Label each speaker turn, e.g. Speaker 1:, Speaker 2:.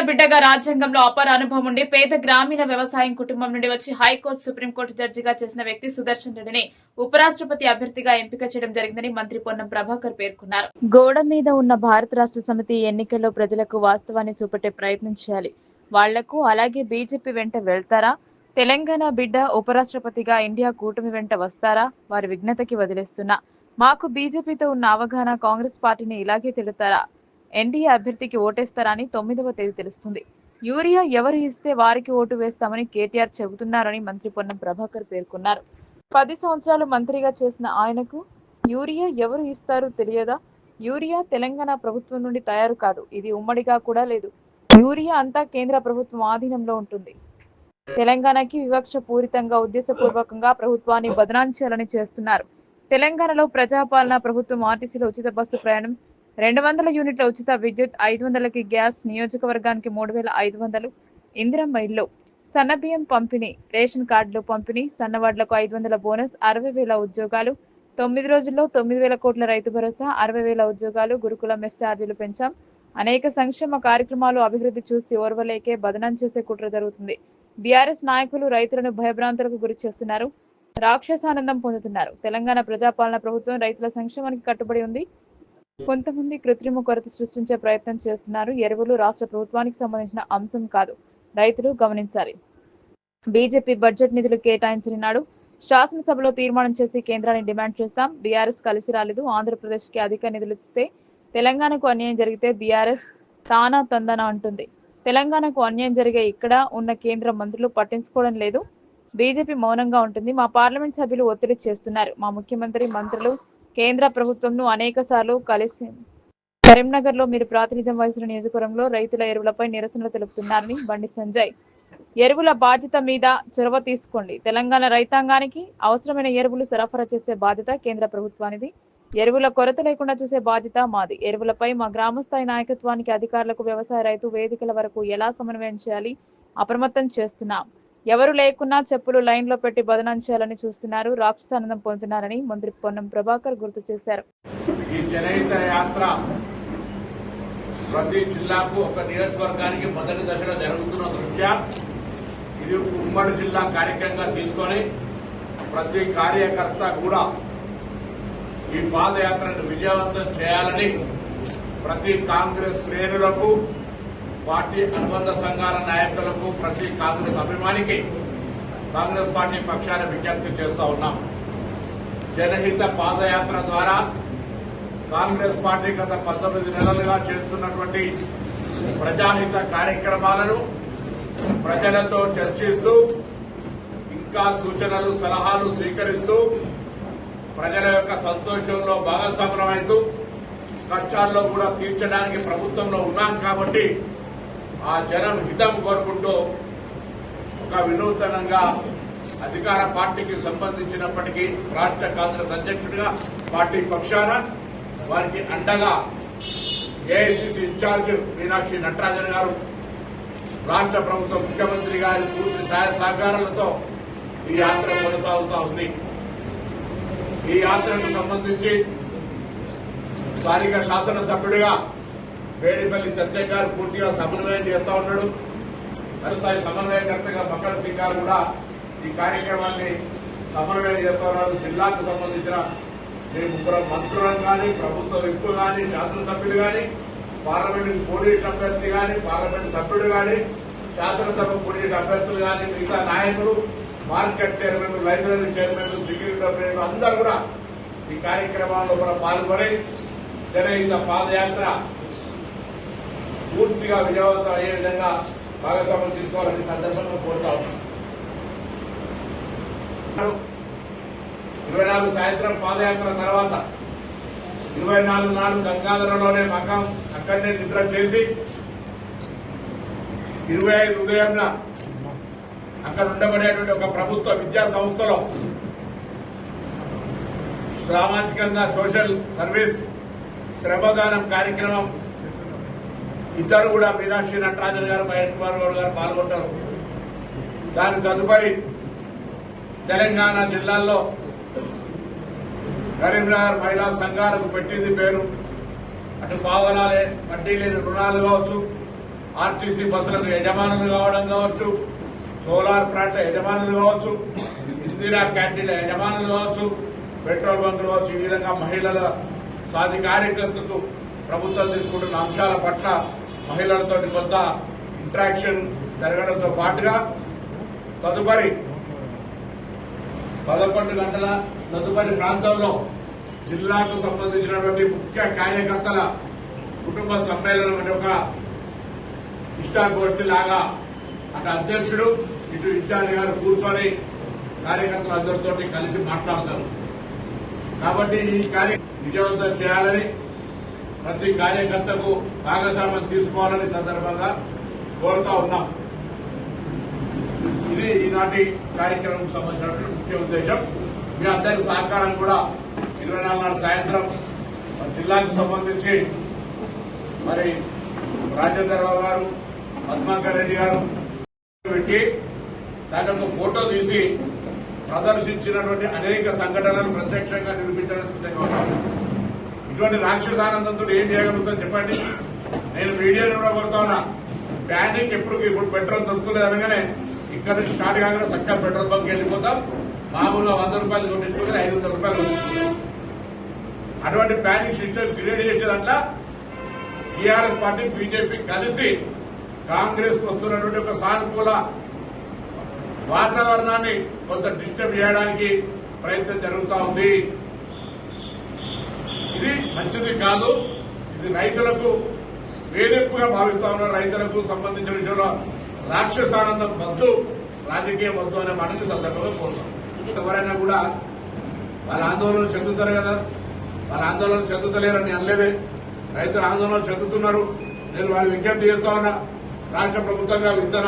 Speaker 1: బిడ్డగా రాజ్యాంగంలో అపార అనుభవం ఉండి పేద గ్రామీణ వ్యవసాయం కుటుంబం నుండి వచ్చి హైకోర్టు సుప్రీంకోర్టు జడ్జిగా చేసిన వ్యక్తి సుదర్శన్ రెడ్డిని ఉపరాష్ట్రపతి అభ్యర్థిగా ఎంపిక చేయడం జరిగిందని మంత్రి పొన్నం ప్రభాకర్ పేర్కొన్నారు. గోడ మీద ఉన్న భారత రాష్ట్ర సమితి ఎన్నికల్లో ప్రజలకు వాస్తవాన్ని చూపెట్టే ప్రయత్నం చేయాలి. వాళ్లకు అలాగే బీజేపీ వెంట వెళ్తారా, తెలంగాణ బిడ్డ ఉపరాష్ట్రపతిగా ఇండియా కూటమి వెంట వస్తారా, వారి విఘ్నతకి వదిలేస్తున్నా. మాకు బీజేపీతో ఉన్న అవగాహన కాంగ్రెస్ పార్టీని ఇలాగే తిడతారా, ఎన్డీఏ అభ్యర్థికి ఓటేస్తారని 9వ తేదీ తెలుస్తుంది. యూరియా ఎవరు ఇస్తే వారికి ఓటు వేస్తామని కేటీఆర్ చెబుతున్నారని మంత్రి పొన్నం ప్రభాకర్ పేర్కొన్నారు. 10 సంవత్సరాలు మంత్రిగా చేసిన ఆయనకు యూరియా ఎవరు ఇస్తారో తెలియదా? యూరియా తెలంగాణ ప్రభుత్వం నుండి తయారు కాదు, ఇది ఉమ్మడిగా కూడా లేదు. యూరియా అంతా కేంద్ర ప్రభుత్వం ఆధీనంలో ఉంటుంది. తెలంగాణకి వివక్ష పూరితంగా ఉద్దేశపూర్వకంగా ప్రభుత్వాన్ని బదనాం చేయాలని చేస్తున్నారు. తెలంగాణలో ప్రజాపాలన ప్రభుత్వం ఆర్టీసీలో ఉచిత బస్సు ప్రయాణం, 200 యూనిట్ల ఉచిత విద్యుత్, 500కి గ్యాస్, నియోజకవర్గానికి 3500, ఇందిరమ్మ ఇల్లు, సన్నబియ్యం పంపిణీ, రేషన్ కార్డులు పంపిణీ, సన్నవాడ్లకు 500 బోనస్, 60,000 ఉద్యోగాలు, 9 రోజుల్లో 9,000 కోట్ల రైతు భరోసా, 60,000 ఉద్యోగాలు, గురుకుల మెస్ ఛార్జీలు పెంచాం. అనేక సంక్షేమ కార్యక్రమాలు అభివృద్ధి చూసి ఓర్వలేకే బదనాం చేసే కుట్ర జరుగుతుంది. బీఆర్ఎస్ నాయకులు రైతులను భయభ్రాంతులకు గురి చేస్తున్నారు, రాక్షసానందం పొందుతున్నారు. తెలంగాణ ప్రజాపాలన ప్రభుత్వం రైతుల సంక్షేమానికి కట్టుబడి ఉంది. కొంతమంది కృత్రిమ కొరత సృష్టించే ప్రయత్నం చేస్తున్నారు. ఎరువులు రాష్ట్ర ప్రభుత్వానికి సంబంధించిన అంశం కాదు, రైతులు గమనించాలి. బీజేపీ బడ్జెట్ నిధులు కేటాయించని నాడు శాసనసభలో తీర్మానం చేసి కేంద్రాన్ని డిమాండ్ చేశాం. బీఆర్ఎస్ కలిసి రాలేదు. ఆంధ్రప్రదేశ్ కి అధిక నిధులు ఇస్తే తెలంగాణకు అన్యాయం జరిగితే బీఆర్ఎస్ తానా తందన అంటుంది. తెలంగాణకు అన్యాయం జరిగే ఇక్కడ ఉన్న కేంద్ర మంత్రులు పట్టించుకోవడం లేదు. బీజేపీ మౌనంగా ఉంటుంది. మా పార్లమెంట్ సభ్యులు ఒత్తిడి చేస్తున్నారు. మా ముఖ్యమంత్రి, మంత్రులు కేంద్ర ప్రభుత్వంను అనేక సార్లు కలిసి కరీంనగర్ లో మీరు ప్రాతినిధ్యం వహిస్తున్న నియోజకవర్గంలో రైతుల ఎరువులపై నిరసనలు తెలుపుతున్నారని బండి సంజయ్. ఎరువుల బాధ్యత మీద చొరవ తీసుకోండి. తెలంగాణ రైతాంగానికి అవసరమైన ఎరువులు సరఫరా చేసే బాధ్యత కేంద్ర ప్రభుత్వానిది. ఎరువుల కొరత లేకుండా చూసే బాధ్యత మాది. ఎరువులపై మా గ్రామస్థాయి నాయకత్వానికి, అధికారులకు, వ్యవసాయ రైతు వేదికల వరకు ఎలా సమన్వయం చేయాలి అప్రమత్తం చేస్తున్నాం. ఎవరు లేకున్నా చెప్పులు లైన్ లో పెట్టి బదనాం చేయాలని చూస్తున్నారు, రాక్షసానందం పొందుతున్నారని మంత్రి పొన్నం ప్రభాకర్ గుర్తు చేశారు.
Speaker 2: ఈ జనహిత యాత్ర ప్రతి జిల్లాకు ఒక నియోజకవర్గానికి మొదటి దశలో జరుగుతున్న దృష్ట్యా ఇది ఉమ్మడి జిల్లా కార్యక్రమంగా తీసుకొని ప్రతి కార్యకర్త కూడా ఈ పాదయాత్రను విజయవంతం చేయాలని ప్రతి కాంగ్రెస్ శ్రేణులకు, పార్టీ అనుబంధ సంఘాల నాయకులకు, ప్రతి కాంగ్రెస్ అభిమానికి కాంగ్రెస్ పార్టీ పక్షాన విజ్ఞప్తి చేస్తూ ఉన్నాం. జనహిత పాదయాత్ర ద్వారా కాంగ్రెస్ పార్టీ గత 19 నెలలుగా చేస్తున్నటువంటి ప్రజాహిత కార్యక్రమాలను ప్రజలతో చర్చిస్తూ, ఇంకా సూచనలు, సలహాలు స్వీకరిస్తూ, ప్రజల యొక్క సంతోషంలో భాగస్వామ్యమైతూ, కష్టాల్లో కూడా తీర్చడానికి ప్రభుత్వంలో ఉన్నాం కాబట్టి ఆ జనం హితం కోరుకుంటూ ఒక వినూతనంగా అధికార పార్టీకి సంబంధించినప్పటికీ రాష్ట్ర కాంగ్రెస్ అధ్యక్షుడిగా పార్టీ పక్షాన వారికి అండగా ఏఐసీసీ ఇన్ఛార్జ్ మీనాక్షి నటరాజన్ గారు, రాష్ట్ర ప్రభుత్వ ముఖ్యమంత్రి గారి పూర్తి సహాయ సహకారాలతో ఈ యాత్ర కొనసాగుతూ ఉంది. ఈ యాత్రకు సంబంధించి స్థానిక శాసనసభ్యుడిగా వేడిపల్లి సత్యం గారు పూర్తిగా సమన్వయం చేస్తా ఉన్నాడు. స్థాయి సమన్వయకర్తగా మకర్ సింగ్ గారు కూడా ఈ కార్యక్రమాన్ని సమన్వయం చేస్తా ఉన్నారు. జిల్లాకు సంబంధించిన మీ 3 మంత్రులను కానీ, ప్రభుత్వ విప్పు కానీ, శాసనసభ్యులు కానీ, పార్లమెంటు పోలీసు అభ్యర్థి కానీ, పార్లమెంటు సభ్యుడు కానీ, శాసనసభ పోలీసు అభ్యర్థులు కానీ, మిగతా నాయకులు, market chairman, library chairman, security అభ్యర్థులు అందరూ కూడా ఈ కార్యక్రమాల్లో కూడా పాల్గొని జనహిత పాదయాత్ర పూర్తిగా విజయవంతం అయ్యే విధంగా భాగస్వామ్యం తీసుకోవాలని సందర్భంగా కోరుతా ఉన్నాం. 24 సాయంత్రం పాదయాత్ర తర్వాత 24 నాడు గంగాధరలోనే మకాం అక్కడనే నిద్ర చేసి 25 ఉదయం అక్కడ ఉండబడేటువంటి ఒక ప్రభుత్వ విద్యా సంస్థలో సామాజికంగా సోషల్ సర్వీస్ శ్రమదానం కార్యక్రమం ఇద్దరు కూడా మీనాక్షి నటరాజన్ గారు, మహేష్ కుమార్ గౌడ్ గారు పాల్గొంటారు. దాని తదుపరి తెలంగాణ జిల్లాల్లో కరీంనగర్ మహిళా సంఘాలకు పెట్టింది పేరు. అటు పావలాలే వడ్డీ లేని రుణాలు కావచ్చు, ఆర్టీసీ బస్సులకు యజమానులు కావడం కావచ్చు, సోలార్ ప్లాంట్ల యజమానులు కావచ్చు, ఇందిరా క్యాంటీన్ల యజమానులు కావచ్చు, పెట్రోల్ బంకులు కావచ్చు, ఈ విధంగా మహిళల సాధికారికతకు ప్రభుత్వం తీసుకుంటున్న అంశాల పట్ల మహిళలతో కొంత ఇంటరాక్షన్ జరగడంతో పాటుగా తదుపరి 11 గంటల తదుపరి ప్రాంతంలో జిల్లాకు సంబంధించినటువంటి ముఖ్య కార్యకర్తల కుటుంబ సమ్మేళనం అనే ఒక ఇష్టాగోష్ఠి లాగా అటు అధ్యక్షుడు ఇటు ఇన్ఛార్జి గారు కూర్చొని కార్యకర్తలందరితో కలిసి మాట్లాడతారు. కాబట్టి ఈ కార్యక్రమం విజయవంతం చేయాలని ప్రతి కార్యకర్తకు భాగస్వామ్యం తీసుకోవాలని సందర్భంగా కోరుతా ఉన్నాం. ఇది ఈనాటి కార్యక్రమం సంబంధించినటువంటి ముఖ్య ఉద్దేశం. మీ అందరి సహకారం కూడా 24 నాడు సాయంత్రం జిల్లాకు సంబంధించి మరి రాజేందర్ రావు గారు, పద్మాకర్ రెడ్డి గారు పెట్టి దాని ఒక ఫోటో తీసి ప్రదర్శించినటువంటి అనేక సంఘటనలు ప్రత్యక్షంగా నిరూపించడం సిద్ధంగా ఉన్నారు. ఇటువంటి రాక్షసానందంతో ఏం చేయగలుగుతాం చెప్పండి. నేను మీడియాను కూడా కోరుతా ఉన్నా, ప్యానిక్ ఇప్పుడు పెట్రోల్ దొరుకుతుంది అనగానే ఇక్కడ నుంచి స్టార్ట్ కాగానే చక్కగా పెట్రోల్ బంక్ వెళ్ళిపోతాం, మామూలుగా 100 రూపాయలు కొట్టించుకుంటే 500 రూపాయలు కొట్టించుకుంటాం. అటువంటి ప్యానిక్ సిస్టమ్ క్రియేట్ చేసేదంట్లా టీఆర్ఎస్ పార్టీ, బీజేపీ కలిసి కాంగ్రెస్ కు వస్తున్నటువంటి ఒక సానుకూల వాతావరణాన్ని కొంత డిస్టర్బ్ చేయడానికి ప్రయత్నం జరుగుతూ ఉంది. ఇది మంచిది కాదు. ఇది రైతులకు వేధింపుగా భావిస్తా ఉన్నారు. రైతులకు సంబంధించిన విషయంలో రాక్షసానందం వద్దు, రాజకీయం వద్దు అనే మాటని సందర్భంగా కోరుతాం. ఎవరైనా కూడా వాళ్ళ ఆందోళన చెందుతారు కదా, వాళ్ళ ఆందోళన చెందుతలేరని అనలేదే. రైతులు ఆందోళన చెందుతున్నారు. నేను వాళ్ళు విజ్ఞప్తి చేస్తా ఉన్నా, రాష్ట్ర ప్రభుత్వంగా విత్తనాలు